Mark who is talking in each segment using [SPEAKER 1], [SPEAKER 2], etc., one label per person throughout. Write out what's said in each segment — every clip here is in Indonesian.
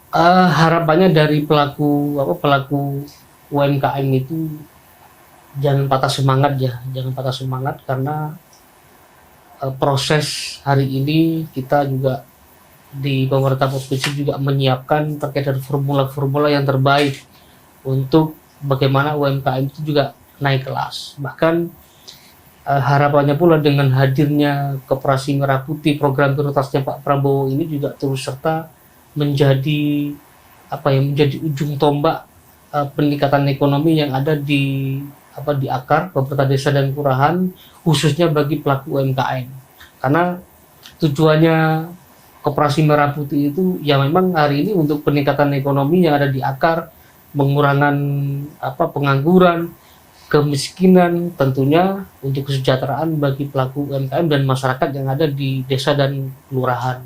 [SPEAKER 1] Harapannya dari pelaku UMKM itu jangan patah semangat ya, jangan patah semangat karena proses hari ini kita juga di pemerintah provinsi juga menyiapkan terkait dari formula-formula yang terbaik untuk bagaimana UMKM itu juga naik kelas. Bahkan harapannya pula dengan hadirnya Koperasi Merah Putih, program prioritasnya Pak Prabowo ini juga terus serta menjadi menjadi ujung tombak peningkatan ekonomi yang ada di akar pemerintah desa dan kelurahan, khususnya bagi pelaku UMKM. Karena tujuannya Koperasi Merah Putih itu ya memang hari ini untuk peningkatan ekonomi yang ada di akar, pengurangan pengangguran, kemiskinan, tentunya untuk kesejahteraan bagi pelaku UMKM dan masyarakat yang ada di desa dan kelurahan.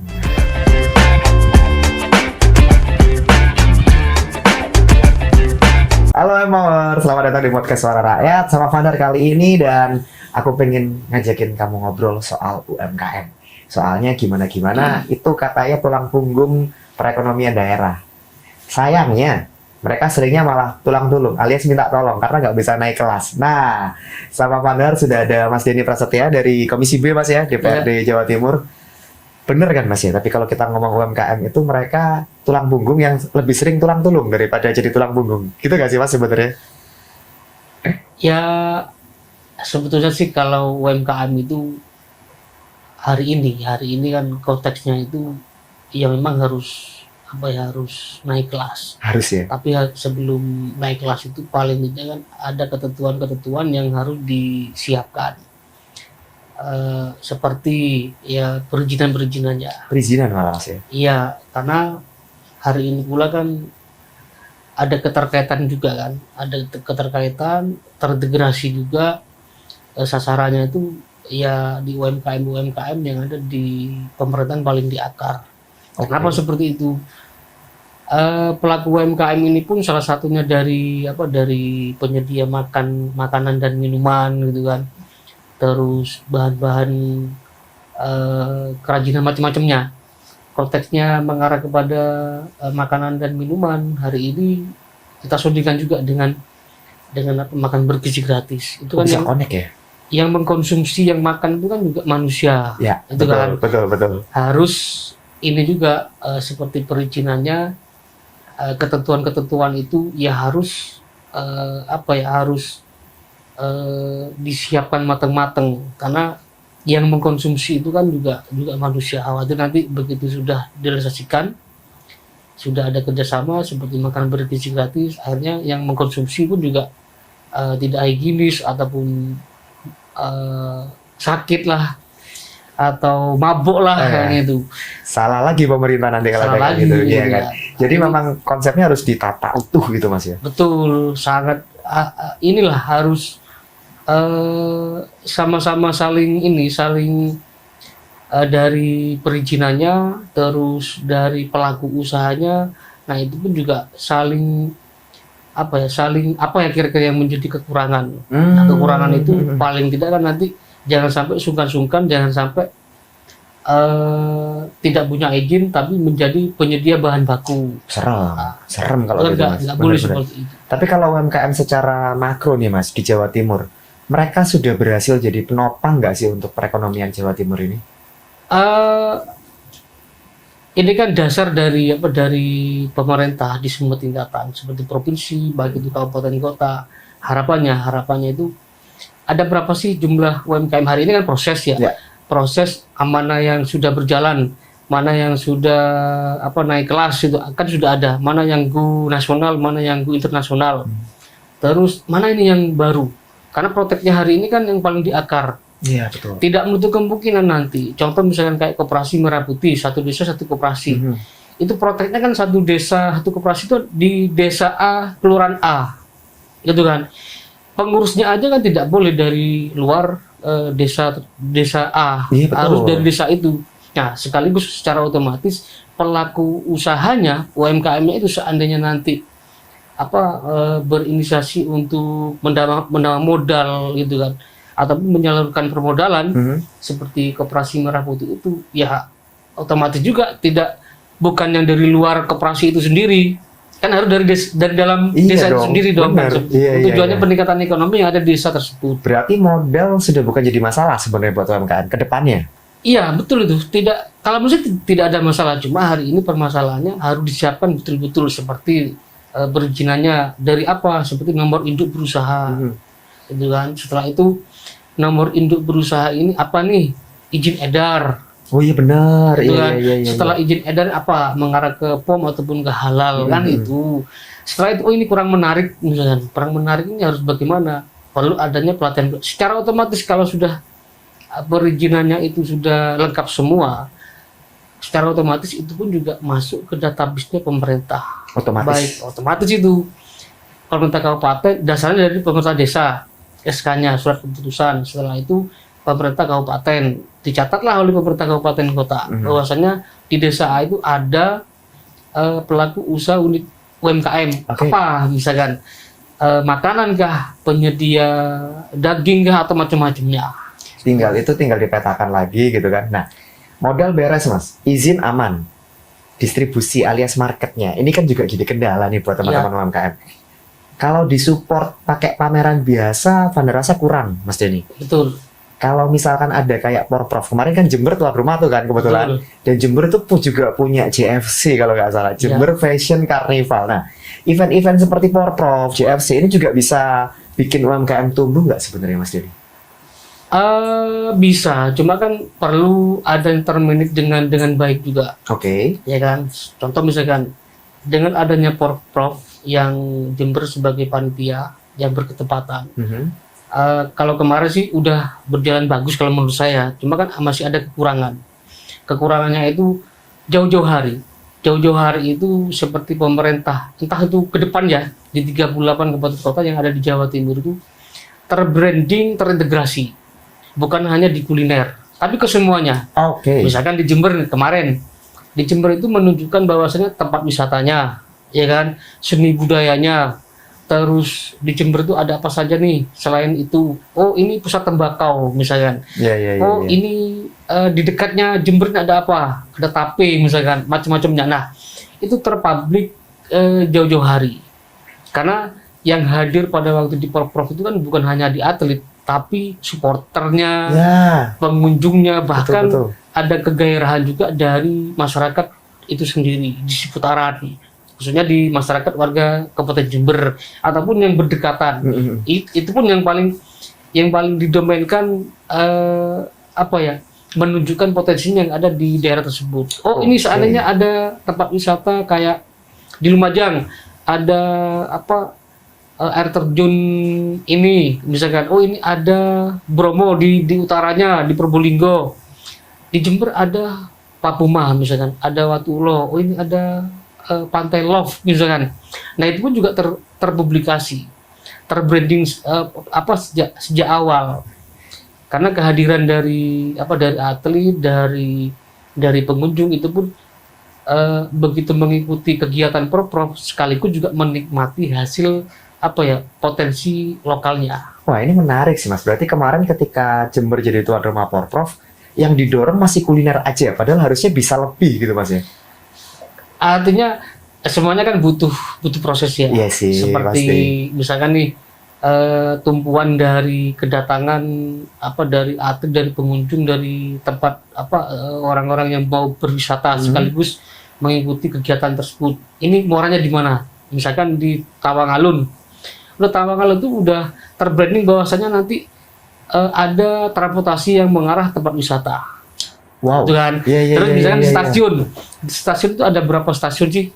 [SPEAKER 2] Halo Emor, selamat datang di podcast Suara Rakyat sama Fandar kali ini, dan aku pengen ngajakin kamu ngobrol soal UMKM. Soalnya gimana itu katanya tulang punggung perekonomian daerah. Sayangnya mereka seringnya malah tulang tulung alias minta tolong karena nggak bisa naik kelas. Nah, sama Fandar sudah ada Mas Denny Prasetya dari Komisi B Mas ya, DPRD Jawa Timur. Bener kan Mas ya, tapi kalau kita ngomong UMKM itu mereka tulang punggung yang lebih sering tulang tulung daripada jadi tulang punggung. Gitu gak sih Mas sebenarnya?
[SPEAKER 1] Ya sebetulnya sih kalau UMKM itu hari ini kan konteksnya itu ya memang harus harus naik kelas.
[SPEAKER 2] Harus ya.
[SPEAKER 1] Tapi sebelum naik kelas itu paling tidak kan ada ketentuan-ketentuan yang harus disiapkan. Seperti ya perizinannya.
[SPEAKER 2] Perizinan malah Mas ya.
[SPEAKER 1] Iya, karena hari ini pula kan ada keterkaitan juga kan, ada keterkaitan, terintegrasi juga sasarannya itu ya di UMKM yang ada di pemerintahan paling di akar. Kenapa seperti itu? Pelaku UMKM ini pun salah satunya dari penyedia makanan dan minuman gitu kan. Terus bahan-bahan kerajinan macam-macamnya. Konteksnya mengarah kepada makanan dan minuman. Hari ini kita sandingkan juga dengan makan bergizi gratis. Itu kan
[SPEAKER 2] bisa
[SPEAKER 1] yang
[SPEAKER 2] connect ya.
[SPEAKER 1] Yang mengkonsumsi, yang makan itu kan juga manusia.
[SPEAKER 2] Ya,
[SPEAKER 1] itu
[SPEAKER 2] betul.
[SPEAKER 1] Harus ini juga seperti perizinannya, ketentuan-ketentuan itu ya harus harus disiapkan matang-matang, karena yang mengkonsumsi itu kan juga manusia. Khawatir nanti begitu sudah direalisasikan, sudah ada kerjasama seperti makan bergizi gratis, akhirnya yang mengkonsumsi pun juga tidak higienis ataupun sakit lah atau mabuk lah kayak gitu.
[SPEAKER 2] Salah lagi pemerintah nanti kalau kayak gitu ya kan. Jadi memang konsepnya harus ditata utuh gitu Mas ya.
[SPEAKER 1] Betul, sangat inilah harus sama-sama saling dari perizinannya, terus dari pelaku usahanya. Nah itu pun juga saling kira-kira yang menjadi kekurangan. Nah, kekurangan itu paling tidak kan nanti jangan sampai sungkan-sungkan, jangan sampai tidak punya izin tapi menjadi penyedia bahan baku.
[SPEAKER 2] Serem kalau gitu Mas.
[SPEAKER 1] Nggak boleh seperti itu.
[SPEAKER 2] Tapi kalau UMKM secara makro nih Mas di Jawa Timur, mereka sudah berhasil jadi penopang nggak sih untuk perekonomian Jawa Timur ini?
[SPEAKER 1] Ini kan dasar dari pemerintah di semua tingkatan seperti provinsi, baik itu kabupaten kota. Harapannya itu ada berapa sih jumlah UMKM hari ini kan proses ya. Proses mana yang sudah berjalan, mana yang sudah naik kelas itu kan sudah ada, mana yang go nasional, mana yang go internasional. Terus mana ini yang baru? Karena proteknya hari ini kan yang paling di akar.
[SPEAKER 2] Iya, betul.
[SPEAKER 1] Tidak menutup kemungkinan nanti. Contoh misalkan kayak Koperasi Merah Putih, satu desa satu koperasi. Itu proteknya kan satu desa satu koperasi itu di desa A, kelurahan A. Gitu kan. Pengurusnya aja kan tidak boleh dari luar desa A. Iya, harus dari desa itu. Nah, sekaligus secara otomatis pelaku usahanya, UMKM-nya itu seandainya nanti berinisiasi untuk menambah modal gitu kan, ataupun menyalurkan permodalan seperti Koperasi Merah Putih itu ya otomatis juga tidak bukan yang dari luar koperasi itu sendiri. Kan harus dari dalam
[SPEAKER 2] Iya
[SPEAKER 1] desa itu
[SPEAKER 2] dong,
[SPEAKER 1] sendiri dong.
[SPEAKER 2] benar.
[SPEAKER 1] Kan.
[SPEAKER 2] Iya,
[SPEAKER 1] Tujuannya
[SPEAKER 2] iya.
[SPEAKER 1] peningkatan ekonomi yang ada di desa tersebut.
[SPEAKER 2] Berarti modal sudah bukan jadi masalah sebenarnya buat UMKM ke depannya.
[SPEAKER 1] Iya, betul itu. Tidak, kalau menurut saya tidak ada masalah. Cuma hari ini permasalahannya harus disiapkan betul-betul seperti perizinannya dari apa? Seperti nomor induk berusaha. Gitu kan. Setelah itu nomor induk berusaha ini apa nih? Izin edar.
[SPEAKER 2] Oh iya benar.
[SPEAKER 1] Gitu
[SPEAKER 2] Iya,
[SPEAKER 1] kan.
[SPEAKER 2] iya, iya,
[SPEAKER 1] Setelah
[SPEAKER 2] iya.
[SPEAKER 1] izin edar apa? Mengarah ke POM ataupun ke halal kan itu. Setelah itu, oh ini kurang menarik misalkan. Kurang menarik ini harus bagaimana? Perlu adanya pelatihan. Secara otomatis kalau sudah perizinannya itu sudah lengkap semua, secara otomatis itu pun juga masuk ke database-nya pemerintah.
[SPEAKER 2] Otomatis.
[SPEAKER 1] Baik, otomatis itu pemerintah kabupaten, dasarnya dari pemerintah desa, SK-nya, surat keputusan. Setelah itu pemerintah kabupaten, dicatatlah oleh pemerintah kabupaten kota, bahwasanya di desa A itu ada pelaku usaha unit UMKM.
[SPEAKER 2] Oke.
[SPEAKER 1] Apa misalkan makanan kah, penyedia daging kah, atau macam-macamnya.
[SPEAKER 2] Tinggal dipetakan lagi gitu kan. Nah, modal beres Mas, izin aman, distribusi alias marketnya. Ini kan juga jadi kendala nih buat teman-teman UMKM. Kalau disupport pakai pameran biasa, Fanda rasa kurang, Mas Denny.
[SPEAKER 1] Betul.
[SPEAKER 2] Kalau misalkan ada kayak Porprov, kemarin kan Jember tuan rumah tuh kan kebetulan. Dan Jember itu juga punya JFC kalau nggak salah, Jember Fashion Carnival. Nah, event-event seperti Porprov, JFC ini juga bisa bikin UMKM tumbuh nggak sebenarnya Mas Denny?
[SPEAKER 1] Bisa, cuma kan perlu ada yang termanage dengan baik juga,
[SPEAKER 2] Oke.
[SPEAKER 1] ya kan. Contoh misalkan dengan adanya Porprov yang Jember sebagai panitia yang berketepatan. Kalau kemarin sih udah berjalan bagus kalau menurut saya, cuma kan masih ada kekurangan. Kekurangannya itu jauh-jauh hari. Jauh-jauh hari itu seperti pemerintah, entah itu ke depan ya, di 38 kabupaten kota yang ada di Jawa Timur itu terbranding, terintegrasi. Bukan hanya di kuliner, tapi ke semuanya.
[SPEAKER 2] Oke.
[SPEAKER 1] Misalkan di Jember kemarin, di Jember itu menunjukkan bahwasanya tempat wisatanya, ya kan, seni budayanya. Terus di Jember itu ada apa saja nih selain itu? Oh ini pusat tembakau misalkan. Oh ini di dekatnya Jember ini ada apa? Ada tape misalkan, macam-macamnya. Nah itu terpublik jauh-jauh hari. Karena yang hadir pada waktu di Porprov itu kan bukan hanya di atlet, tapi supporternya, pengunjungnya, bahkan
[SPEAKER 2] betul.
[SPEAKER 1] Ada kegairahan juga dari masyarakat itu sendiri di seputaran, khususnya di masyarakat warga Kabupaten Jember ataupun yang berdekatan. Itu pun yang paling didomainkan apa ya, menunjukkan potensinya yang ada di daerah tersebut. Oh ini seandainya ada tempat wisata kayak di Lumajang, ada apa, air terjun ini misalkan, oh ini ada Bromo di utaranya di Probolinggo, di Jember ada Papuma misalkan, ada Watulo, oh ini ada Pantai Love misalkan. Nah itu pun juga terpublikasi, terbranding apa sejak awal, karena kehadiran dari atlet, dari pengunjung itu pun begitu mengikuti kegiatan Porprov sekaligus juga menikmati hasil potensi lokalnya.
[SPEAKER 2] Wah ini menarik sih Mas. Berarti kemarin ketika Jember jadi tuan rumah Porprov, yang didorong masih kuliner aja, padahal harusnya bisa lebih gitu Mas ya.
[SPEAKER 1] Artinya semuanya kan butuh proses ya.
[SPEAKER 2] Iya sih.
[SPEAKER 1] Seperti
[SPEAKER 2] pasti.
[SPEAKER 1] misalkan nih tumpuan dari kedatangan dari atlet, dari pengunjung, dari tempat orang-orang yang mau berwisata sekaligus mengikuti kegiatan tersebut. Ini muaranya di mana? Misalkan di Tawangalun. Tawangalun itu udah terbranding bahwasanya nanti ada transportasi yang mengarah tempat wisata.
[SPEAKER 2] Wow.
[SPEAKER 1] Gitu kan. Terus misalkan di stasiun itu ada berapa stasiun sih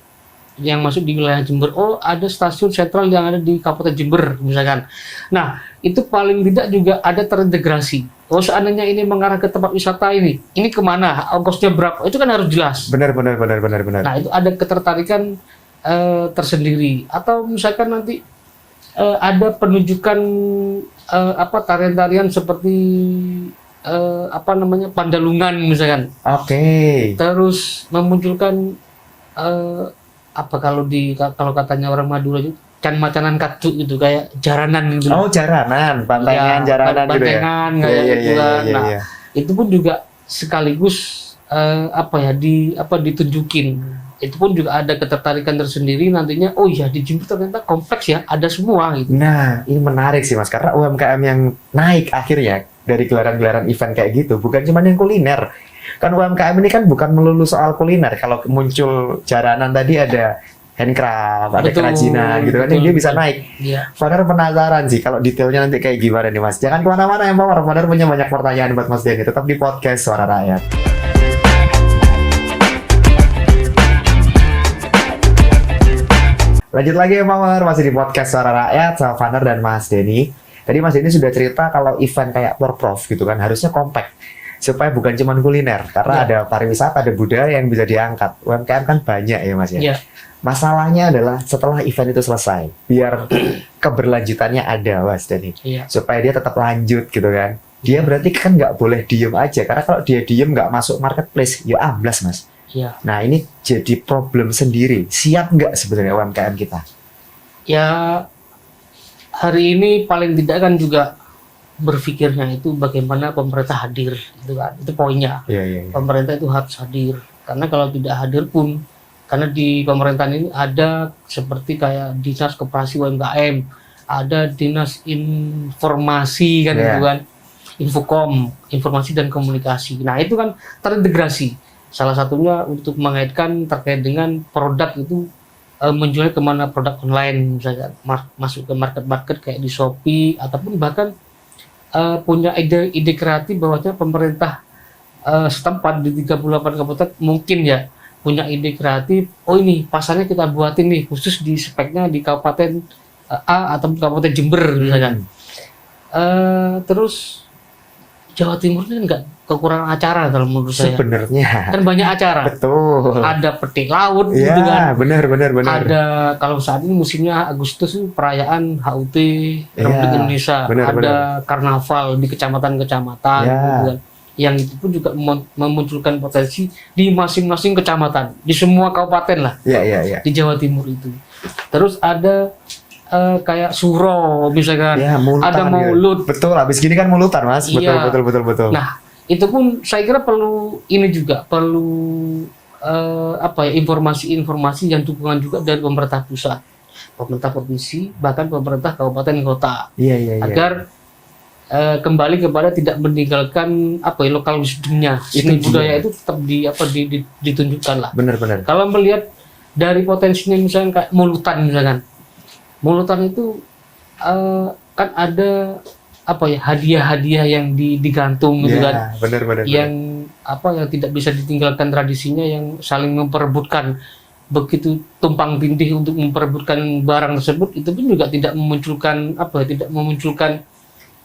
[SPEAKER 1] yang masuk di wilayah Jember? Oh, ada stasiun sentral yang ada di Kabupaten Jember misalkan. Nah, itu paling tidak juga ada terintegrasi. Oh, seandainya ini mengarah ke tempat wisata ini kemana? Ongkosnya berapa? Itu kan harus jelas.
[SPEAKER 2] Benar.
[SPEAKER 1] Nah, itu ada ketertarikan tersendiri. Atau misalkan nanti ada penunjukan tarian-tarian seperti Pandalungan misalkan.
[SPEAKER 2] Oke.
[SPEAKER 1] Terus memunculkan kalau katanya orang Madura itu macanan kacuk gitu, kayak jaranan gitu.
[SPEAKER 2] Oh jaranan, bantengan jaranan gitu ya.
[SPEAKER 1] Bantengan kayak gitu kan. Nah itu pun juga sekaligus ditunjukin. Itu pun juga ada ketertarikan tersendiri nantinya. Oh iya, di Jember ternyata kompleks ya, ada semua gitu.
[SPEAKER 2] Nah, ini menarik sih Mas, karena UMKM yang naik akhirnya dari gelaran-gelaran event kayak gitu, bukan cuma yang kuliner. Kan UMKM ini kan bukan melulu soal kuliner. Kalau muncul jaranan tadi ada handcraft, ada
[SPEAKER 1] Betul,
[SPEAKER 2] kerajinan gitu kan,
[SPEAKER 1] betul,
[SPEAKER 2] dia bisa
[SPEAKER 1] betul.
[SPEAKER 2] naik.
[SPEAKER 1] Iya.
[SPEAKER 2] Fadar penasaran sih kalau detailnya nanti kayak gimana nih Mas. Jangan kemana-mana ya Pak, Fadar punya banyak pertanyaan buat Mas Denny. Tetap di podcast Suara Rakyat. Lanjut lagi ya Mawar, masih di podcast Suara Rakyat sama Fadar dan Mas Denny. Tadi Mas Denny sudah cerita kalau event kayak Porprov gitu kan harusnya compact supaya bukan cuma kuliner, karena
[SPEAKER 1] Ya.
[SPEAKER 2] ada pariwisata, ada budaya yang bisa diangkat. UMKM kan banyak ya Mas ya.
[SPEAKER 1] Iya.
[SPEAKER 2] Masalahnya adalah setelah event itu selesai, biar keberlanjutannya ada Mas Denny,
[SPEAKER 1] Iya.
[SPEAKER 2] supaya dia tetap lanjut gitu kan. Dia berarti kan nggak boleh diem aja, karena kalau dia diem nggak masuk marketplace, ya amblas Mas.
[SPEAKER 1] Iya.
[SPEAKER 2] Nah ini jadi problem sendiri. Siap nggak sebenarnya UMKM kita?
[SPEAKER 1] Ya, hari ini paling tidak kan juga berpikirnya itu bagaimana pemerintah hadir, gitu kan. Itu poinnya.
[SPEAKER 2] Iya, iya, iya.
[SPEAKER 1] Pemerintah itu harus hadir. Karena kalau tidak hadir pun, karena di pemerintahan ini ada seperti kayak dinas koperasi UMKM, ada dinas informasi kan,
[SPEAKER 2] Iya.
[SPEAKER 1] gitu kan, Infokom, informasi dan komunikasi. Nah itu kan terintegrasi. Salah satunya untuk mengaitkan terkait dengan produk itu menjual kemana, produk online misalkan masuk ke market kayak di Shopee, ataupun bahkan punya ide kreatif bahwasanya pemerintah setempat di 38 kabupaten mungkin ya punya ide kreatif. Oh ini pasarnya kita buatin nih khusus di speknya di kabupaten A atau kabupaten Jember misalkan. Terus Jawa Timur ini nggak kekurangan acara kalau menurut saya.
[SPEAKER 2] Sebenarnya
[SPEAKER 1] Kan banyak acara.
[SPEAKER 2] betul.
[SPEAKER 1] Ada petik laut gitu kan.
[SPEAKER 2] Ya, benar.
[SPEAKER 1] Ada kalau saat ini musimnya Agustus itu perayaan HUT Republik
[SPEAKER 2] Ya,
[SPEAKER 1] Indonesia.
[SPEAKER 2] benar,
[SPEAKER 1] Ada karnaval di kecamatan-kecamatan
[SPEAKER 2] Ya.
[SPEAKER 1] gitu kan. Yang itu pun juga memunculkan potensi di masing-masing kecamatan, di semua kabupaten lah
[SPEAKER 2] Iya.
[SPEAKER 1] di Jawa Timur itu. Terus ada kayak suro misalkan.
[SPEAKER 2] Ya, mulutan
[SPEAKER 1] Ada
[SPEAKER 2] gitu.
[SPEAKER 1] maulud.
[SPEAKER 2] Betul, habis gini kan mulutan Mas.
[SPEAKER 1] Iya.
[SPEAKER 2] Betul.
[SPEAKER 1] Nah, itu pun saya kira perlu ini juga perlu informasi-informasi yang dukungan juga dari pemerintah pusat, pemerintah provinsi, bahkan pemerintah kabupaten kota,
[SPEAKER 2] Iya.
[SPEAKER 1] agar kembali kepada tidak meninggalkan lokal wisdomnya.
[SPEAKER 2] Itu
[SPEAKER 1] Seni
[SPEAKER 2] dia.
[SPEAKER 1] budaya itu tetap ditunjukkan lah.
[SPEAKER 2] Benar.
[SPEAKER 1] Kalau melihat dari potensinya misalnya kayak mulutan misalkan. Mulutan itu kan ada hadiah-hadiah yang digantung gitu kan.
[SPEAKER 2] Iya, benar.
[SPEAKER 1] Yang yang tidak bisa ditinggalkan tradisinya, yang saling memperebutkan, begitu tumpang tindih untuk memperebutkan barang tersebut, itu pun juga tidak memunculkan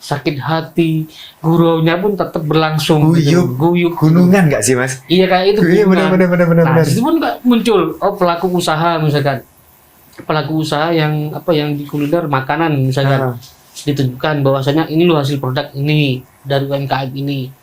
[SPEAKER 1] sakit hati, guraunya pun tetap berlangsung gitu. Guyup
[SPEAKER 2] Gunungan nggak sih Mas?
[SPEAKER 1] iya kayak itu
[SPEAKER 2] Iya,
[SPEAKER 1] gunungan.
[SPEAKER 2] benar.
[SPEAKER 1] Nah itu pun nggak muncul pelaku usaha misalkan, pelaku usaha yang di kuliner makanan misalkan, ditunjukkan bahwasanya ini loh hasil produk ini dari UMKM ini.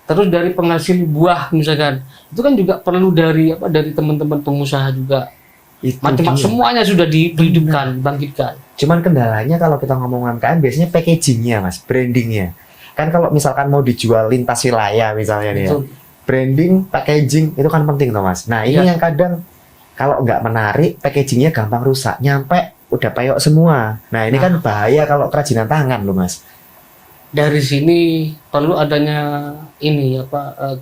[SPEAKER 1] Terus dari penghasil buah misalkan, itu kan juga perlu dari teman-teman pengusaha juga.
[SPEAKER 2] Itu
[SPEAKER 1] Macam-macam
[SPEAKER 2] dia.
[SPEAKER 1] semuanya sudah dihidupkan, bangkitkan.
[SPEAKER 2] Cuman kendalanya kalau kita ngomong UMKM biasanya packagingnya Mas, brandingnya. Kan kalau misalkan mau dijual lintas wilayah misalnya nih ya,
[SPEAKER 1] Betul.
[SPEAKER 2] branding, packaging itu kan penting tuh Mas. Nah ini
[SPEAKER 1] Iya.
[SPEAKER 2] yang kadang kalau nggak menarik, packagingnya gampang rusak, nyampe udah payok semua. Nah ini kan bahaya kalau kerajinan tangan loh Mas.
[SPEAKER 1] Dari sini perlu adanya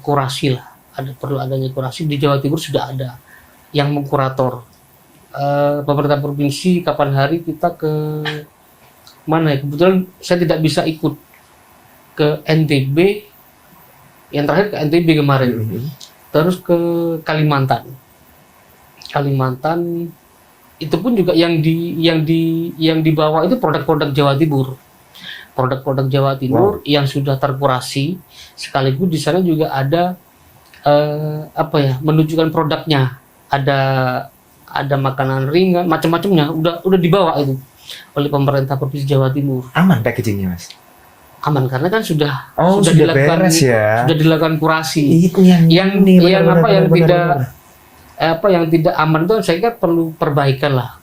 [SPEAKER 1] kurasi lah. Perlu adanya kurasi. Di Jawa Timur sudah ada yang mengkurator. Pemerintah provinsi kapan hari kita ke mana ya? Kebetulan saya tidak bisa ikut ke NTB. Yang terakhir ke NTB kemarin. Terus ke Kalimantan itu pun juga yang dibawa itu produk-produk Jawa Timur. Produk-produk Jawa Timur yang sudah terkurasi, sekaligus di sana juga ada menunjukkan produknya. Ada makanan ringan, macam-macamnya udah dibawa itu oleh pemerintah Provinsi Jawa Timur.
[SPEAKER 2] Aman packagingnya Mas?
[SPEAKER 1] Aman karena kan sudah
[SPEAKER 2] dilakukan beres ya.
[SPEAKER 1] Sudah dilakukan kurasi.
[SPEAKER 2] Itu yang
[SPEAKER 1] tidak aman itu saya kira perlu perbaikan lah,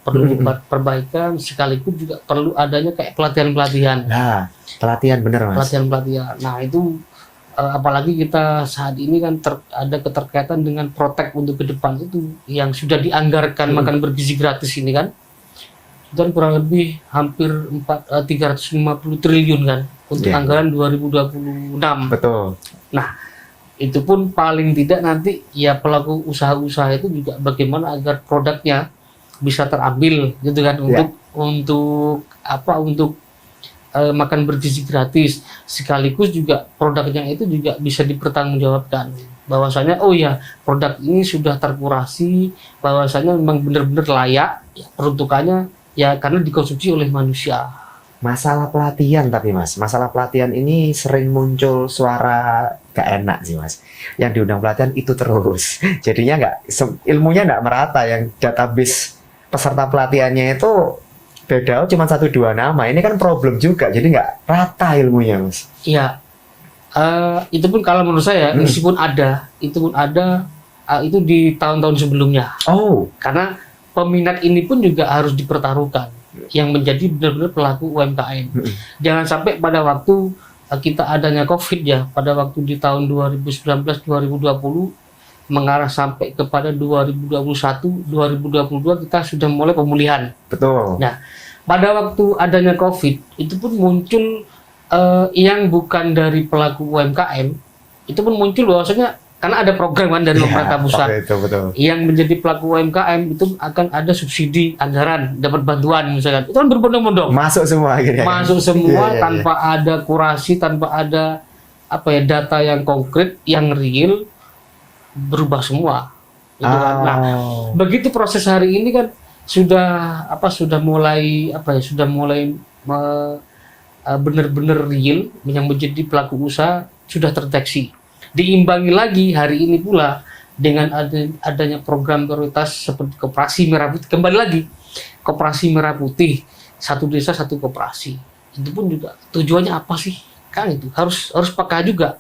[SPEAKER 1] perbaikan sekaligus juga perlu adanya kayak pelatihan.
[SPEAKER 2] Nah, pelatihan bener Mas.
[SPEAKER 1] Pelatihan. Nah itu apalagi kita saat ini kan ada keterkaitan dengan protek untuk ke depan itu yang sudah dianggarkan makan bergizi gratis ini kan, dan kurang lebih hampir 350 triliun kan untuk anggaran 2026.
[SPEAKER 2] Betul.
[SPEAKER 1] Nah, itu pun paling tidak nanti ya pelaku usaha-usaha itu juga bagaimana agar produknya bisa terambil gitu kan untuk makan bergizi gratis, sekaligus juga produknya itu juga bisa dipertanggungjawabkan bahwasanya oh ya produk ini sudah terkurasi, bahwasanya memang benar-benar layak ya, peruntukannya ya karena dikonsumsi oleh manusia.
[SPEAKER 2] Masalah pelatihan tapi Mas, masalah pelatihan ini sering muncul suara gak enak sih Mas. Yang diundang pelatihan itu terus, jadinya ilmunya nggak merata, yang database peserta pelatihannya itu beda cuma 1-2 nama. Ini kan problem juga, jadi nggak rata ilmunya Mas.
[SPEAKER 1] Iya, itu pun kalau menurut saya meskipun ada, itu di tahun-tahun sebelumnya.
[SPEAKER 2] Oh,
[SPEAKER 1] karena peminat ini pun juga harus dipertaruhkan yang menjadi benar-benar pelaku UMKM. Jangan sampai pada waktu kita adanya COVID ya, pada waktu di tahun 2019-2020 mengarah sampai kepada 2021-2022 kita sudah mulai pemulihan.
[SPEAKER 2] Betul.
[SPEAKER 1] Nah, pada waktu adanya COVID itu pun muncul yang bukan dari pelaku UMKM, itu pun muncul bahwasanya karena ada program kan dari pemerintah pusat yang menjadi pelaku UMKM itu akan ada subsidi anggaran, dapat bantuan misalkan, itu kan berbondong-bondong
[SPEAKER 2] masuk semua akhirnya.
[SPEAKER 1] Masuk semua tanpa ada kurasi, tanpa ada data yang konkret, yang real, berubah semua. Gitu kan. Nah, begitu proses hari ini kan sudah mulai benar-benar real yang menjadi pelaku usaha sudah terdeteksi. Diimbangi lagi hari ini pula dengan adanya program prioritas seperti Koperasi Merah Putih. Kembali lagi, Koperasi Merah Putih, satu desa satu koperasi. Itu pun juga tujuannya apa sih? Kan itu harus pakai juga.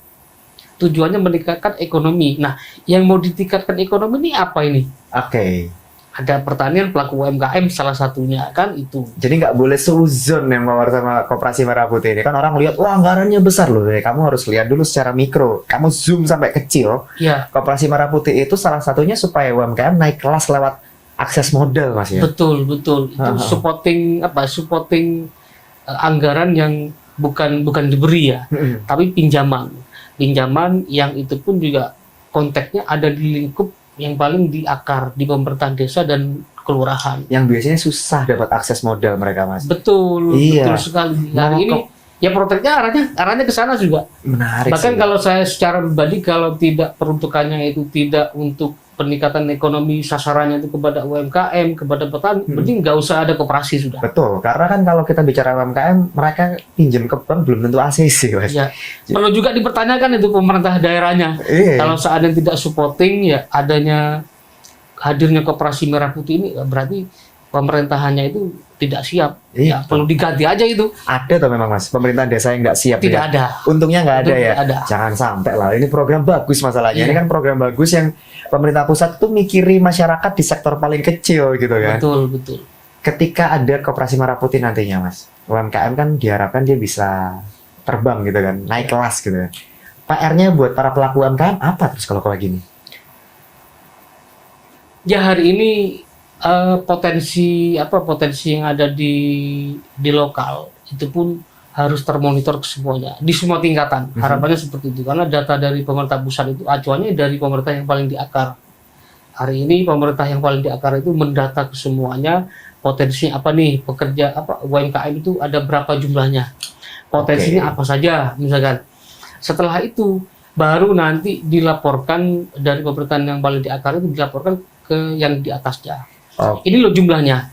[SPEAKER 1] Tujuannya meningkatkan ekonomi. Nah, yang mau ditingkatkan ekonomi ini apa ini?
[SPEAKER 2] Oke.
[SPEAKER 1] Ada pertanian, pelaku UMKM salah satunya kan itu.
[SPEAKER 2] Jadi nggak boleh suzon yang mawar sama Koperasi Merah Putih ini. Kan orang lihat, wah anggarannya besar loh. Kamu harus lihat dulu secara mikro. Kamu zoom sampai kecil.
[SPEAKER 1] Ya.
[SPEAKER 2] Koperasi Merah Putih itu salah satunya supaya UMKM naik kelas lewat akses modal, Mas ya.
[SPEAKER 1] Betul. Itu supporting anggaran yang bukan diberi ya, tapi pinjaman yang itu pun juga konteksnya ada di lingkup yang paling di akar di pemerintahan desa dan kelurahan.
[SPEAKER 2] Yang biasanya susah dapat akses modal mereka, Mas.
[SPEAKER 1] Betul sekali. Hari ini ya proteknya arahnya ke sana juga.
[SPEAKER 2] Menarik.
[SPEAKER 1] Bahkan kalau saya secara pribadi kalau tidak peruntukannya itu tidak untuk peningkatan ekonomi, sasarannya itu kepada UMKM, kepada petani, mending nggak usah ada koperasi sudah.
[SPEAKER 2] Betul, karena kan kalau kita bicara UMKM, mereka pinjam ke bank belum tentu ACC, Mas.
[SPEAKER 1] Ya. Perlu juga dipertanyakan itu pemerintah daerahnya. Kalau seandainya tidak supporting, ya hadirnya Koperasi Merah Putih ini berarti pemerintahannya itu tidak siap. Ya, perlu diganti aja itu.
[SPEAKER 2] Ada tuh memang Mas, pemerintahan desa yang nggak siap.
[SPEAKER 1] Tidak ada.
[SPEAKER 2] Untungnya nggak ada ya.
[SPEAKER 1] Ada.
[SPEAKER 2] Jangan sampai lah. Ini program bagus masalahnya. Ini kan program bagus yang pemerintah pusat tuh mikiri masyarakat di sektor paling kecil gitu kan.
[SPEAKER 1] Betul.
[SPEAKER 2] Ketika ada Koperasi Merah Putih nantinya Mas, UMKM kan diharapkan dia bisa terbang gitu kan, naik kelas gitu kan. PR-nya buat para pelaku UMKM apa terus kalau gini?
[SPEAKER 1] Ya hari ini potensi yang ada di lokal itu pun harus termonitor ke semuanya di semua tingkatan. Harapannya seperti itu karena data dari pemerintah pusat itu acuannya dari pemerintah yang paling di akar. Hari ini pemerintah yang paling di akar itu mendata ke semuanya potensinya apa nih, pekerja UMKM itu ada berapa jumlahnya, potensinya apa saja misalkan. Setelah itu baru nanti dilaporkan dari pemerintahan yang paling di akar itu dilaporkan ke yang di atasnya. Ini loh jumlahnya.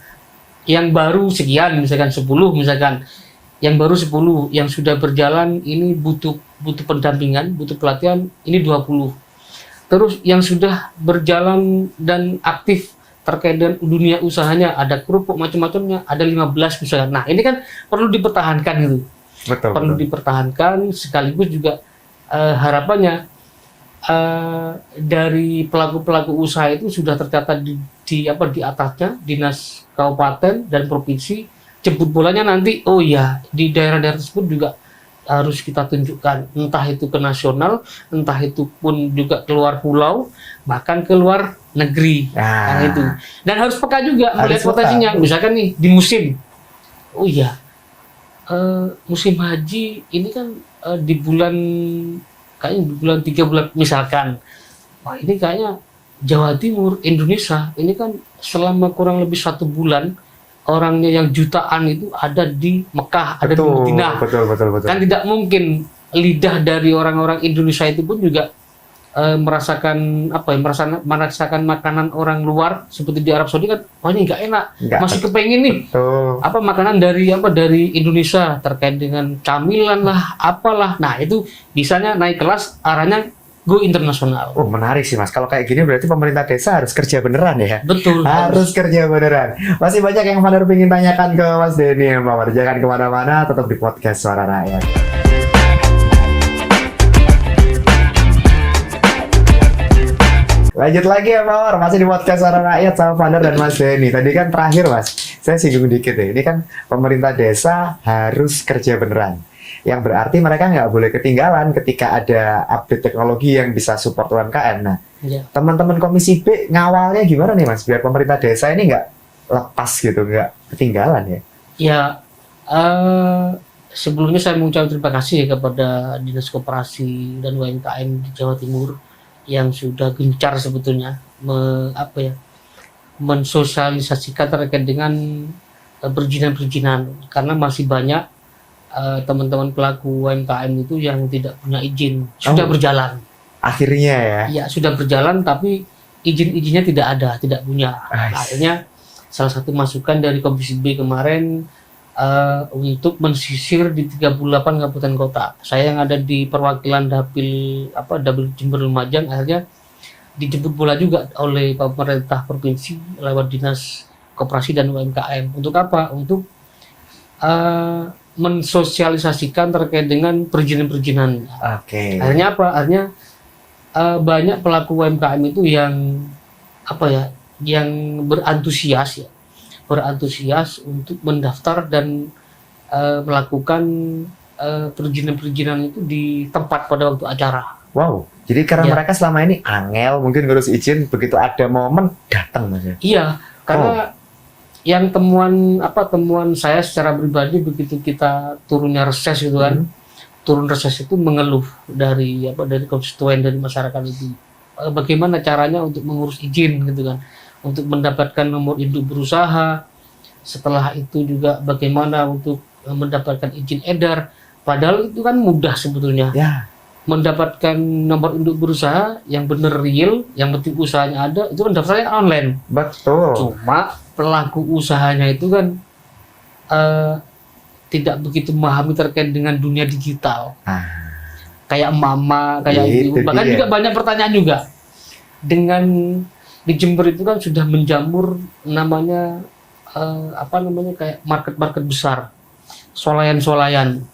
[SPEAKER 1] Yang baru sekian misalkan 10 misalkan. Yang baru 10, yang sudah berjalan ini butuh pendampingan, butuh pelatihan ini 20. Terus yang sudah berjalan dan aktif terkait dengan dunia usahanya ada kerupuk macam-macamnya ada 15 misalkan. Nah, ini kan perlu dipertahankan itu. Perlu dipertahankan sekaligus juga harapannya dari pelaku-pelaku usaha itu sudah tercatat di atasnya dinas kabupaten dan provinsi, jemput bolanya nanti di daerah-daerah tersebut juga harus kita tunjukkan, entah itu ke nasional, entah itu pun juga keluar pulau, bahkan keluar negeri. Nah, itu. Dan harus peka juga melihat potensinya. Misalkan nih di musim, oh iya, musim haji ini kan di bulan, kayaknya di bulan 3 bulan misalkan, wah ini kayaknya Jawa Timur, Indonesia ini kan selama kurang lebih 1 bulan orangnya yang jutaan itu ada di Mekah, ada di Madinah.
[SPEAKER 2] Betul.
[SPEAKER 1] Kan tidak mungkin lidah dari orang-orang Indonesia itu pun juga merasakan merasakan makanan orang luar seperti di Arab Saudi kan, wah ini nggak enak, masih kepengen nih makanan dari Indonesia terkait dengan camilan lah, apalah. Nah itu bisanya naik kelas, arahnya go internasional.
[SPEAKER 2] Oh menarik sih Mas. Kalau kayak gini berarti pemerintah desa harus kerja beneran ya?
[SPEAKER 1] Betul.
[SPEAKER 2] Harus kerja beneran. Masih banyak yang founder pengen tanyakan ke Mas Denny ya Pak. Jangan kemana-mana, tetap di podcast Suara Rakyat. Lanjut lagi ya Mawar, masih di podcast Suara Rakyat sama founder dan Mas Denny. Tadi kan terakhir Mas, saya singgung dikit ya. Ini kan pemerintah desa harus kerja beneran. Yang berarti mereka nggak boleh ketinggalan ketika ada update teknologi yang bisa support UMKM. Nah, teman-teman Komisi B ngawalnya gimana nih Mas? Biar pemerintah desa ini nggak lepas gitu, nggak ketinggalan ya?
[SPEAKER 1] Ya, sebelumnya saya mengucapkan terima kasih ya kepada Dinas Koperasi dan UMKM di Jawa Timur yang sudah gencar sebetulnya mensosialisasikan terkait dengan perizinan-perizinan, karena masih banyak teman-teman pelaku UMKM itu yang tidak punya izin, sudah berjalan.
[SPEAKER 2] Akhirnya ya?
[SPEAKER 1] Ya, sudah berjalan tapi izin-izinnya tidak punya. Akhirnya salah satu masukan dari Komisi B kemarin untuk mensisir di 38 kabupaten kota. Saya yang ada di perwakilan Dapil Jember Lumajang akhirnya dijemput bola juga oleh pemerintah provinsi lewat Dinas Koperasi dan UMKM. Untuk apa? Untuk mensosialisasikan terkait dengan perizinan-perizinan. Akhirnya apa? Akhirnya banyak pelaku UMKM itu yang berantusias untuk mendaftar dan melakukan perizinan-perizinan itu di tempat pada waktu acara.
[SPEAKER 2] Wow, jadi karena mereka selama ini angel mungkin ngurus izin, begitu ada momen datang Mas ya?
[SPEAKER 1] Iya, karena yang temuan saya secara pribadi begitu kita turunnya reses gitu kan, turun reses itu mengeluh dari konstituen, dari masyarakat itu bagaimana caranya untuk mengurus izin gitu kan, untuk mendapatkan nomor induk berusaha, setelah itu juga bagaimana untuk mendapatkan izin edar, padahal itu kan mudah sebetulnya ya. Mendapatkan nomor induk berusaha yang benar real, yang penting usahanya ada, itu kan daftarnya online.
[SPEAKER 2] Betul.
[SPEAKER 1] Cuma pelaku usahanya itu kan tidak begitu memahami terkait dengan dunia digital. Kayak mama, kayak ibu. Bahkan juga banyak pertanyaan juga. Dengan di Jember itu kan sudah menjamur namanya kayak market besar, swalayan.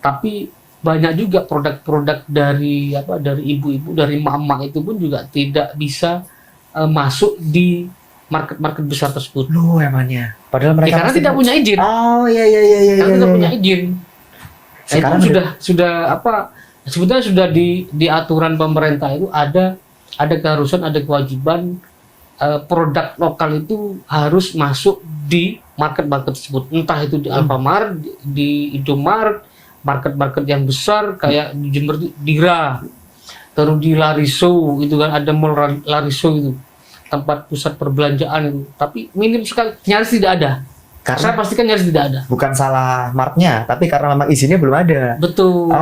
[SPEAKER 1] Tapi banyak juga produk-produk dari ibu-ibu, dari mama itu pun juga tidak bisa masuk di market besar tersebut.
[SPEAKER 2] Loh emangnya? Padahal mereka
[SPEAKER 1] karena tidak punya izin.
[SPEAKER 2] Oh iya.
[SPEAKER 1] Karena tidak punya izin. Sekarang itu sebetulnya sudah di aturan pemerintah itu ada keharusan, ada kewajiban produk lokal itu harus masuk di market tersebut. Entah itu di Alfamart, di Indomaret, market yang besar kayak di Jember Dira, terus di Lariso itu kan ada mall Lariso itu, tempat pusat perbelanjaan itu, tapi minim sekali, nyaris tidak ada. Karena saya pastikan nyaris tidak ada.
[SPEAKER 2] Bukan salah martnya, tapi karena memang izinnya belum ada.
[SPEAKER 1] Betul.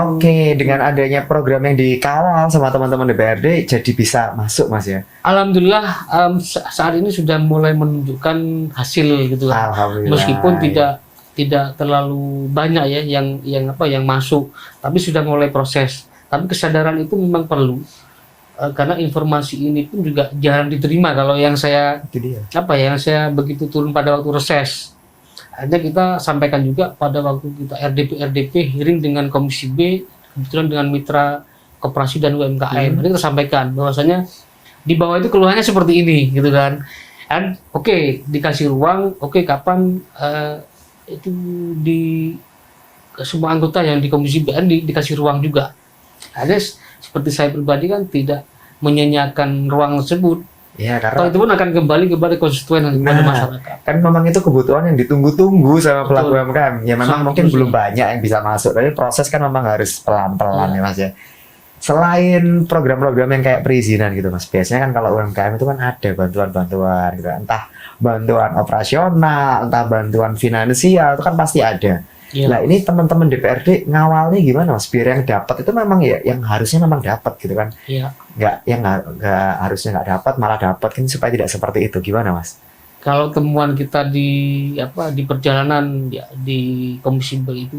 [SPEAKER 2] Dengan adanya program yang dikawal sama teman-teman DPRD, jadi bisa masuk Mas ya.
[SPEAKER 1] Alhamdulillah saat ini sudah mulai menunjukkan hasil gitu kan. Meskipun tidak terlalu banyak ya yang masuk, tapi sudah mulai proses. Tapi kesadaran itu memang perlu. Karena informasi ini pun juga jarang diterima kalau yang saya begitu turun pada waktu reses. Akhirnya kita sampaikan juga pada waktu kita RDP hearing dengan Komisi B, kebetulan dengan Mitra Koperasi dan UMKM. Kita sampaikan bahwasanya di bawah itu keluhannya seperti ini gitu kan. Dan dikasih ruang, kapan itu semua anggota yang di Komisi BN dikasih ruang juga. Ada seperti saya pribadi kan tidak menyanyiakan ruang tersebut.
[SPEAKER 2] Ya,
[SPEAKER 1] Atau
[SPEAKER 2] karena
[SPEAKER 1] itu pun akan kembali kepada konstituen dan kepada
[SPEAKER 2] Nah,
[SPEAKER 1] masyarakat.
[SPEAKER 2] kan memang itu kebutuhan yang ditunggu-tunggu sama pelaku
[SPEAKER 1] Betul.
[SPEAKER 2] UMKM. Ya memang
[SPEAKER 1] Sangat
[SPEAKER 2] mungkin
[SPEAKER 1] betul
[SPEAKER 2] belum
[SPEAKER 1] sih.
[SPEAKER 2] banyak yang bisa masuk, tapi proses kan memang harus pelan-pelan
[SPEAKER 1] Iya.
[SPEAKER 2] ya Mas ya. Selain program-program yang kayak perizinan gitu Mas, biasanya kan kalau UMKM itu kan ada bantuan-bantuan gitu, entah bantuan operasional, entah bantuan finansial, itu kan pasti ada.
[SPEAKER 1] Iya.
[SPEAKER 2] Nah ini teman-teman DPRD ngawalnya gimana Mas? Biar yang dapat itu memang ya yang harusnya memang dapat gitu kan.
[SPEAKER 1] Iya.
[SPEAKER 2] Nggak harusnya nggak dapat malah dapat kan, supaya tidak seperti itu, gimana Mas?
[SPEAKER 1] Kalau temuan kita di perjalanan ya, di Komisi B itu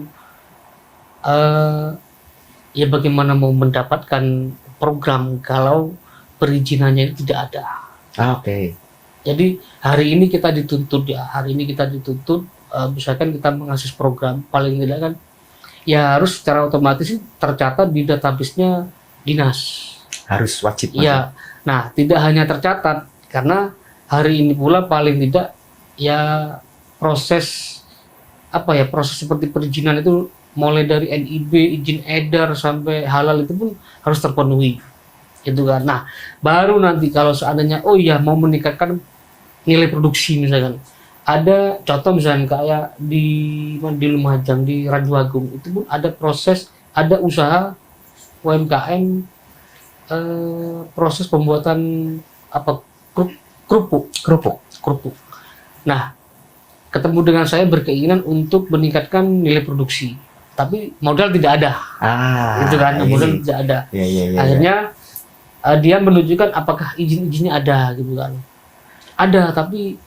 [SPEAKER 1] ya bagaimana mau mendapatkan program kalau perizinannya itu tidak ada.
[SPEAKER 2] Oke.
[SPEAKER 1] Jadi hari ini kita dituntut misalkan kita mengakses program, paling tidak kan ya harus secara otomatis tercatat di database-nya dinas.
[SPEAKER 2] Harus wajib Mas.
[SPEAKER 1] Iya. Nah, tidak hanya tercatat karena hari ini pula paling tidak ya proses proses seperti perizinan itu mulai dari NIB, izin edar sampai halal itu pun harus terpenuhi. Gitu kan. Nah, baru nanti kalau seandainya mau meningkatkan nilai produksi misalkan. Ada contoh misalnya kayak di Lumajang, di Rajuagung itu pun ada proses, ada usaha UMKM proses pembuatan kerupuk. Nah, ketemu dengan saya berkeinginan untuk meningkatkan nilai produksi, tapi modal tidak ada, gitu kan? Modal tidak ada.
[SPEAKER 2] Iya.
[SPEAKER 1] Akhirnya dia menunjukkan apakah izin-izinnya ada, gitu kan? Ada, tapi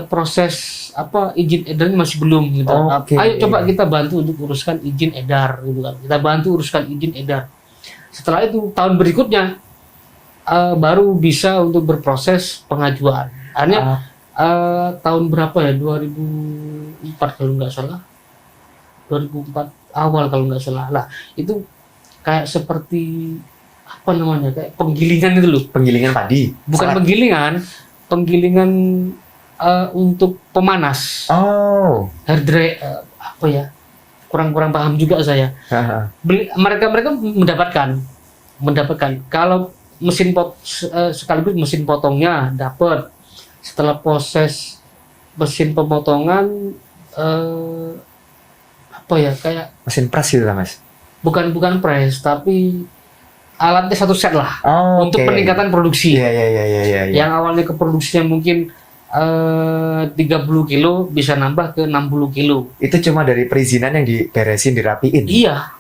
[SPEAKER 1] proses izin edarnya masih belum, gitu.
[SPEAKER 2] Oke.
[SPEAKER 1] Ayo coba kita bantu untuk uruskan izin edar, gitu kan? Kita bantu uruskan izin edar. Setelah itu tahun berikutnya baru bisa untuk berproses pengajuan. Akhirnya tahun berapa ya? 2004 kalau nggak salah. 2004 awal kalau nggak salah. Lah itu kayak seperti kayak penggilingan itu loh.
[SPEAKER 2] Penggilingan padi.
[SPEAKER 1] Bukan penggilingan untuk pemanas.
[SPEAKER 2] Oh.
[SPEAKER 1] Hair dry kurang paham juga saya. Mereka mendapatkan kalau sekaligus mesin potongnya dapat. Setelah proses mesin pemotongan kayak
[SPEAKER 2] mesin press gitu lah Mas.
[SPEAKER 1] bukan press tapi alatnya satu set lah untuk
[SPEAKER 2] Oke.
[SPEAKER 1] peningkatan produksi.
[SPEAKER 2] Iya.
[SPEAKER 1] Yang awalnya ke produksinya mungkin 30 kilo bisa nambah ke 60 kilo.
[SPEAKER 2] Itu cuma dari perizinan yang diberesin, dirapiin.
[SPEAKER 1] Iya.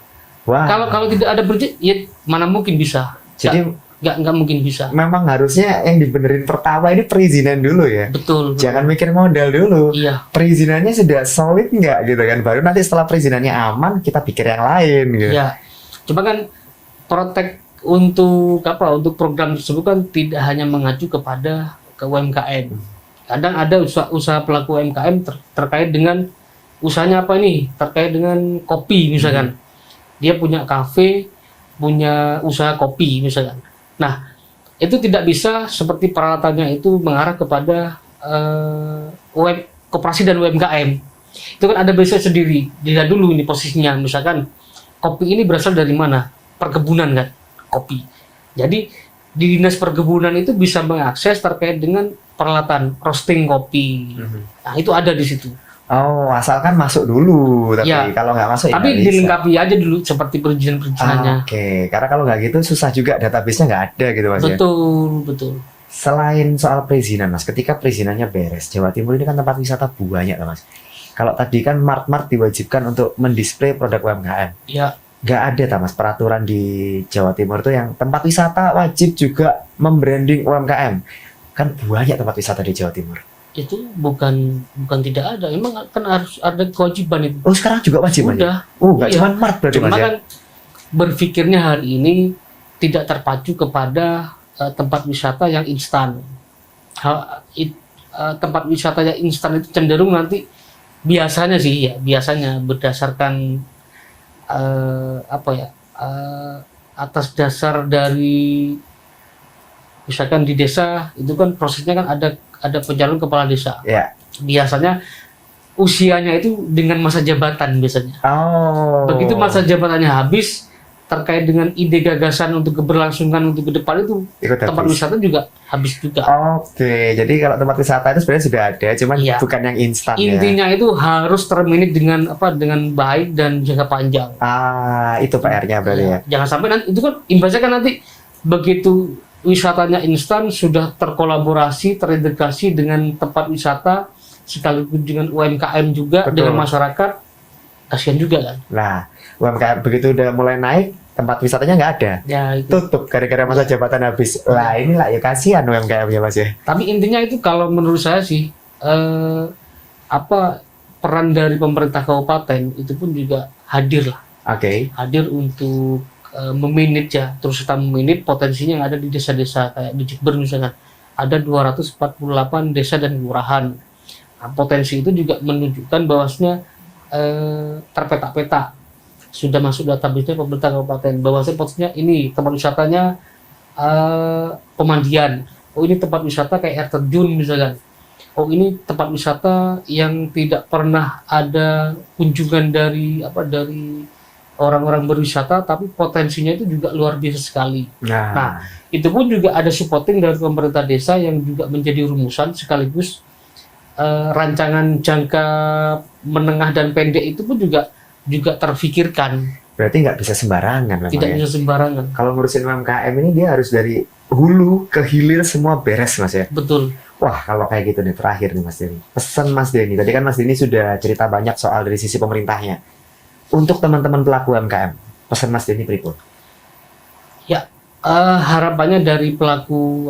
[SPEAKER 2] Wah.
[SPEAKER 1] Kalau tidak ada perizinan, ya mana mungkin bisa.
[SPEAKER 2] Jadi
[SPEAKER 1] nggak mungkin bisa.
[SPEAKER 2] memang harusnya yang dibenerin pertama ini perizinan dulu ya.
[SPEAKER 1] Betul.
[SPEAKER 2] Jangan mikir modal dulu.
[SPEAKER 1] Iya.
[SPEAKER 2] Perizinannya sudah solid nggak gitu kan? Baru nanti setelah perizinannya aman kita pikir yang lain gitu.
[SPEAKER 1] Iya. Cuma kan protek untuk program tersebut kan tidak hanya mengacu kepada UMKM. Kadang ada usaha pelaku UMKM terkait dengan usahanya terkait dengan kopi misalkan. Dia punya kafe, punya usaha kopi misalkan. Nah, itu tidak bisa seperti peralatannya itu mengarah kepada koperasi dan UMKM. Itu kan ada base sendiri. Dilihat dulu ini posisinya, misalkan kopi ini berasal dari mana? Perkebunan kan, kopi. Jadi di dinas perkebunan itu bisa mengakses terkait dengan peralatan roasting kopi. Nah, itu ada di situ.
[SPEAKER 2] Oh, asalkan masuk dulu. Tapi
[SPEAKER 1] Ya.
[SPEAKER 2] kalau nggak masuk
[SPEAKER 1] Tapi
[SPEAKER 2] ya nggak bisa.
[SPEAKER 1] dilengkapi aja dulu seperti perizinan-perizinannya.
[SPEAKER 2] Oke, karena kalau nggak gitu susah juga, database-nya nggak ada gitu Mas ya.
[SPEAKER 1] Betul.
[SPEAKER 2] Selain soal perizinan Mas, ketika perizinannya beres, Jawa Timur ini kan tempat wisata banyak lah Mas. Kalau tadi kan mart-mart diwajibkan untuk mendisplay produk UMKM.
[SPEAKER 1] Ya,
[SPEAKER 2] Nggak ada Mas peraturan di Jawa Timur itu yang tempat wisata wajib juga membranding UMKM. Kan banyak tempat wisata di Jawa Timur.
[SPEAKER 1] itu bukan tidak ada. Memang kan harus ada kewajiban itu.
[SPEAKER 2] Oh, sekarang juga wajib Mas ya?
[SPEAKER 1] Udah.
[SPEAKER 2] Nggak
[SPEAKER 1] Iya.
[SPEAKER 2] cuma mart berarti
[SPEAKER 1] Cuma
[SPEAKER 2] Mas ya?
[SPEAKER 1] kan berpikirnya hari ini tidak terpacu kepada tempat wisata yang instan. Tempat wisata yang instan itu cenderung nanti biasanya berdasarkan atas dasar dari misalkan di desa itu kan prosesnya kan ada pencalon kepala desa.
[SPEAKER 2] Ya.
[SPEAKER 1] Biasanya usianya itu dengan masa jabatan biasanya.
[SPEAKER 2] Oh.
[SPEAKER 1] Begitu masa jabatannya habis, terkait dengan ide gagasan untuk keberlangsungan untuk ke depan itu,
[SPEAKER 2] Ikut
[SPEAKER 1] tempat
[SPEAKER 2] habis.
[SPEAKER 1] wisata juga habis juga.
[SPEAKER 2] Oke, jadi kalau tempat wisata itu sebenarnya sudah ada, cuman
[SPEAKER 1] Iya.
[SPEAKER 2] bukan yang instan ya.
[SPEAKER 1] Intinya itu harus termanage dengan dengan baik dan jangka panjang.
[SPEAKER 2] Itu PR-nya berarti ya.
[SPEAKER 1] Jangan sampai nanti itu kan imbasnya kan nanti begitu wisatanya instan sudah terkolaborasi, terintegrasi dengan tempat wisata sekaligus dengan UMKM juga
[SPEAKER 2] Betul.
[SPEAKER 1] dengan masyarakat, kasihan juga kan.
[SPEAKER 2] Nah, UMKM begitu udah mulai naik, tempat wisatanya nggak ada.
[SPEAKER 1] Ya itu.
[SPEAKER 2] Tutup gara-gara masa jabatan habis. Lah inilah ya kasihan UMKM-nya Mas ya.
[SPEAKER 1] Tapi intinya itu kalau menurut saya sih peran dari pemerintah kabupaten itu pun juga hadir lah,
[SPEAKER 2] Oke.
[SPEAKER 1] hadir untuk memanage ya, terus serta memanage potensinya yang ada di desa-desa kayak di Jember misalkan ada 248 desa dan kelurahan. Nah, potensi itu juga menunjukkan bahwasanya terpeta-peta sudah masuk database pemerintah kabupaten bahwasanya potensinya ini tempat wisatanya pemandian. Oh ini tempat wisata kayak air terjun misalkan. Oh ini tempat wisata yang tidak pernah ada kunjungan dari orang-orang berwisata, tapi potensinya itu juga luar biasa sekali. Nah, itu pun juga ada supporting dari pemerintah desa yang juga menjadi rumusan sekaligus rancangan jangka menengah dan pendek itu pun juga terfikirkan.
[SPEAKER 2] Berarti nggak bisa sembarangan memang
[SPEAKER 1] Tidak
[SPEAKER 2] ya.
[SPEAKER 1] bisa sembarangan.
[SPEAKER 2] Kalau ngurusin UMKM ini dia harus dari hulu ke hilir semua beres Mas ya.
[SPEAKER 1] Betul.
[SPEAKER 2] Wah, kalau kayak gitu nih terakhir nih Mas Denny. Pesan Mas Denny. Tadi kan Mas Denny sudah cerita banyak soal dari sisi pemerintahnya. Untuk teman-teman pelaku UMKM, pesan Mas Denny pripun?
[SPEAKER 1] Harapannya dari pelaku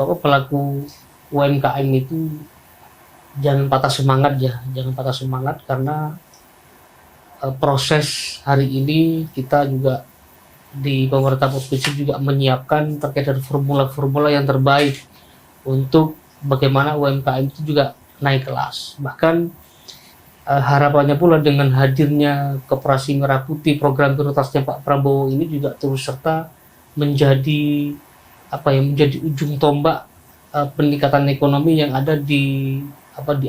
[SPEAKER 1] UMKM itu jangan patah semangat ya, jangan patah semangat karena proses hari ini kita juga di pemerintah provinsi juga menyiapkan terkait dengan formula-formula yang terbaik untuk bagaimana UMKM itu juga naik kelas. Bahkan harapannya pula dengan hadirnya Koperasi Merah Putih, program prioritasnya Pak Prabowo ini juga terus serta menjadi menjadi ujung tombak peningkatan ekonomi yang ada di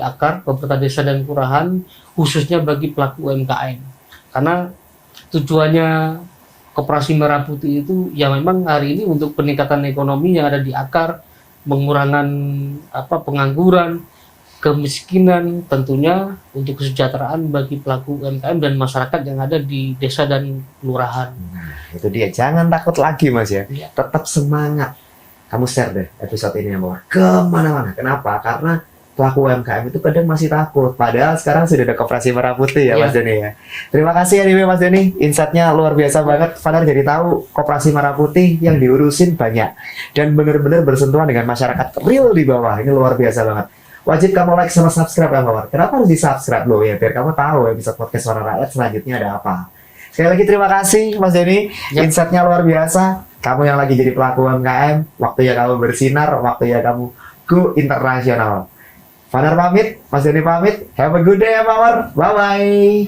[SPEAKER 1] akar pemerintah desa dan kelurahan khususnya bagi pelaku UMKM. Karena tujuannya Koperasi Merah Putih itu ya memang hari ini untuk peningkatan ekonomi yang ada di akar, pengurangan pengangguran, kemiskinan, tentunya untuk kesejahteraan bagi pelaku UMKM dan masyarakat yang ada di desa dan kelurahan.
[SPEAKER 2] Nah, itu dia. Jangan takut lagi Mas ya.
[SPEAKER 1] Ya.
[SPEAKER 2] Tetap semangat. Kamu share deh episode ini yang Mawar kemana-mana. Kenapa? Karena pelaku UMKM itu kadang masih takut. Padahal sekarang sudah ada Koperasi Merah Putih ya,
[SPEAKER 1] Iya.
[SPEAKER 2] Mas Denny ya. Terima kasih anyway Mas Denny. Insight-nya luar biasa banget. Fadar jadi tahu Koperasi Merah Putih yang diurusin banyak. Dan benar-benar bersentuhan dengan masyarakat real di bawah. Ini luar biasa banget. Wajib kamu like sama subscribe ya Mawar. Kenapa harus di-subscribe loh ya? Biar kamu tahu episode podcast Suara Rakyat selanjutnya ada apa. Sekali lagi terima kasih Mas Denny.
[SPEAKER 1] Ya.
[SPEAKER 2] Insight-nya luar biasa. Kamu yang lagi jadi pelaku UMKM, waktunya kamu bersinar, waktunya kamu go internasional. Fadar pamit, Mas Denny pamit. Have a good day ya Mawar. Bye-bye.